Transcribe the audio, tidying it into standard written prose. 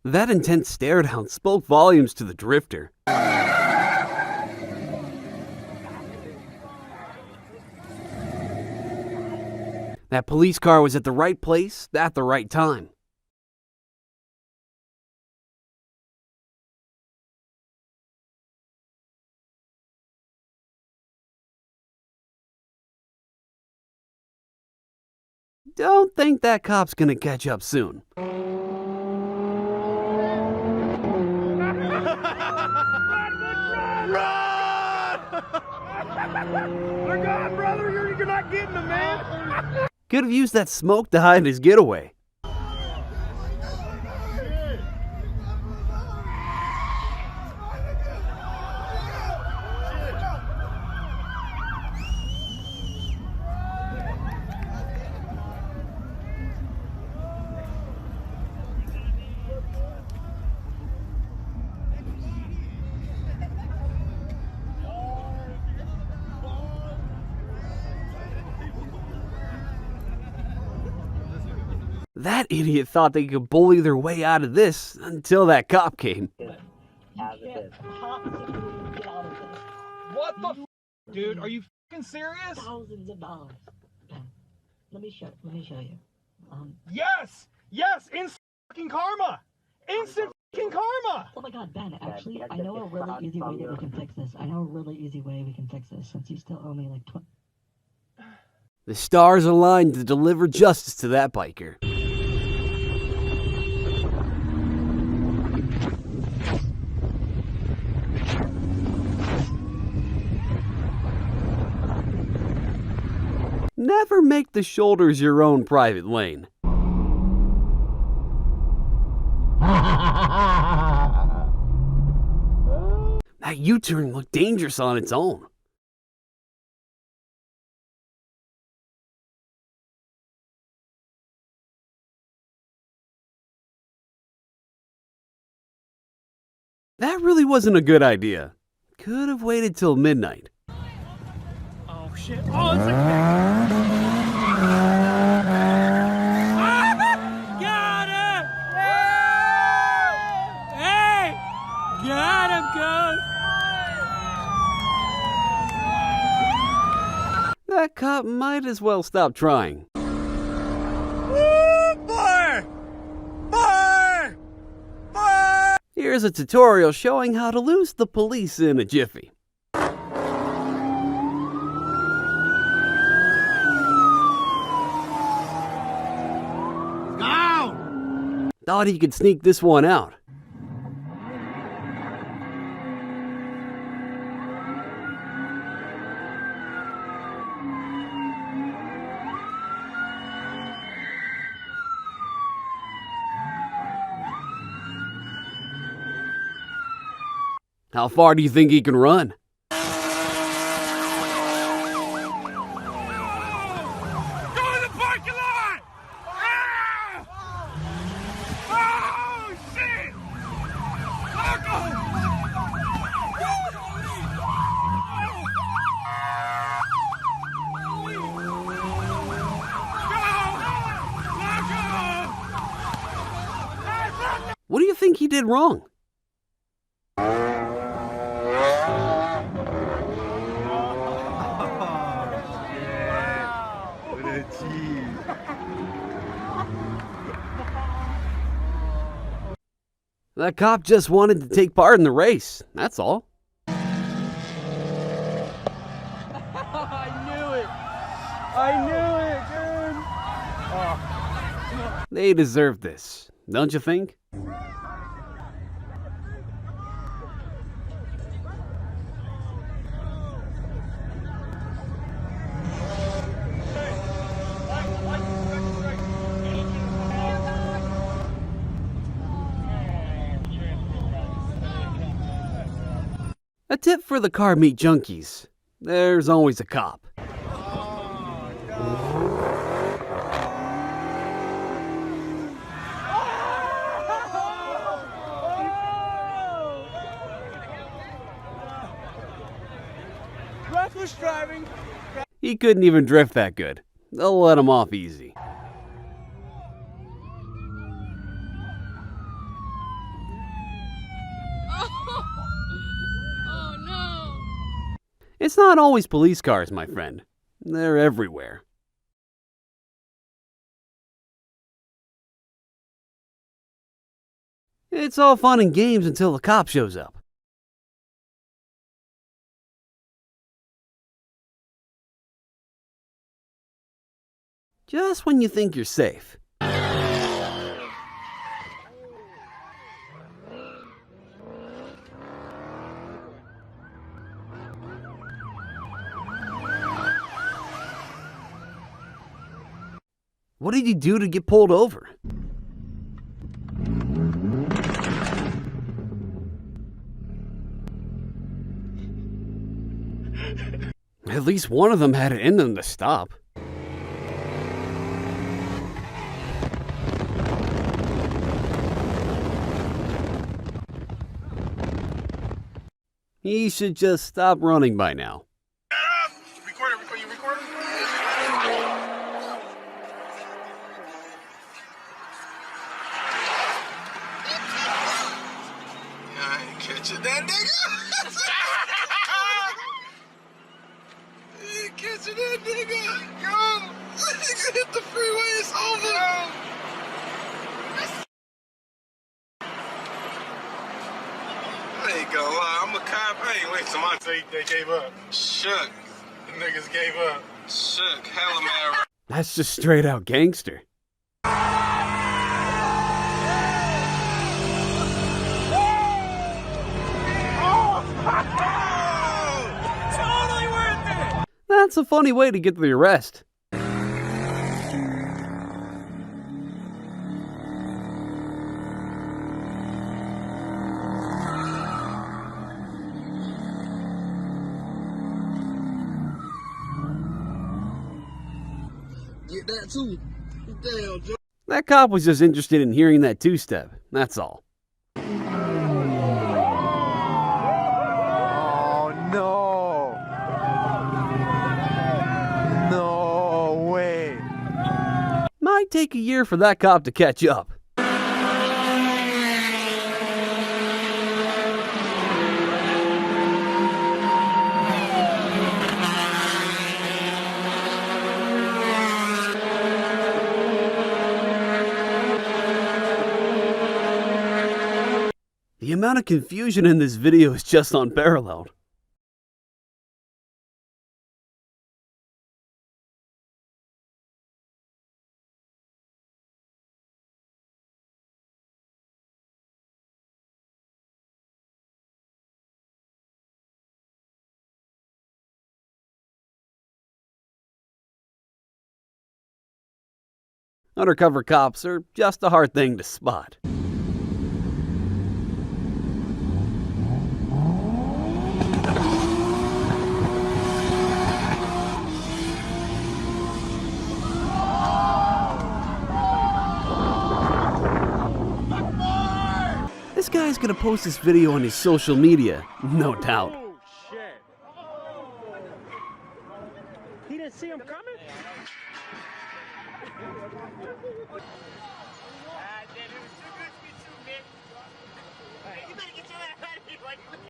That intense stare down spoke volumes to the drifter. That police car was at the right place at the right time. Don't think that cop's gonna catch up soon. Run! They're gone, brother. You're not getting them, man. Could have used that smoke to hide his getaway. That idiot thought they could bully their way out of this until that cop came. What the f, dude? Are you f***ing serious? Thousands of dollars. Ben, let me show you. Yes! Yes! Instant fucking karma! Instant fucking karma! Oh my God, Ben, actually, I know a really easy way that we can fix this. Since you still owe me like The stars aligned to deliver justice to that biker. Never make the shoulders your own private lane. That U-turn looked dangerous on its own. That really wasn't a good idea. Could have waited till midnight. Oh shit. Oh, it's a got him! Hey! Got him, Ghost! That cop might as well stop trying. Here's a tutorial showing how to lose the police in a jiffy. Down! Thought he could sneak this one out. How far do you think he can run? Go in the parking lot! Ah! Oh, shit! What do you think he did wrong? That cop just wanted to take part in the race, that's all. I knew it, dude! They deserve this, don't you think? A tip for the car meat junkies. There's always a cop. Reckless driving. He couldn't even drift that good. They'll let him off easy. It's not always police cars, my friend. They're everywhere. It's all fun and games until the cop shows up. Just when you think you're safe. What did you do to get pulled over? At least one of them had it in them to stop. He should just stop running by now. Record it, you record it? I ain't catching that nigga. I ain't catching that nigga. Go. Nigga hit the freeway. It's over. I ain't gonna lie. I'm a cop. I ain't wait. Somebody say they gave up. Shook. The niggas gave up. Shook. Hella mad. That's just straight out gangster. Totally worth it. That's a funny way to get the arrest. Get that too. Damn, Joe. That cop was just interested in hearing that two-step, that's all. Oh no! No way! Might take a year for that cop to catch up. The amount of confusion in this video is just unparalleled. Undercover cops are just a hard thing to spot. This guy's gonna post this video on his social media, no doubt. Oh, shit. He didn't see him coming?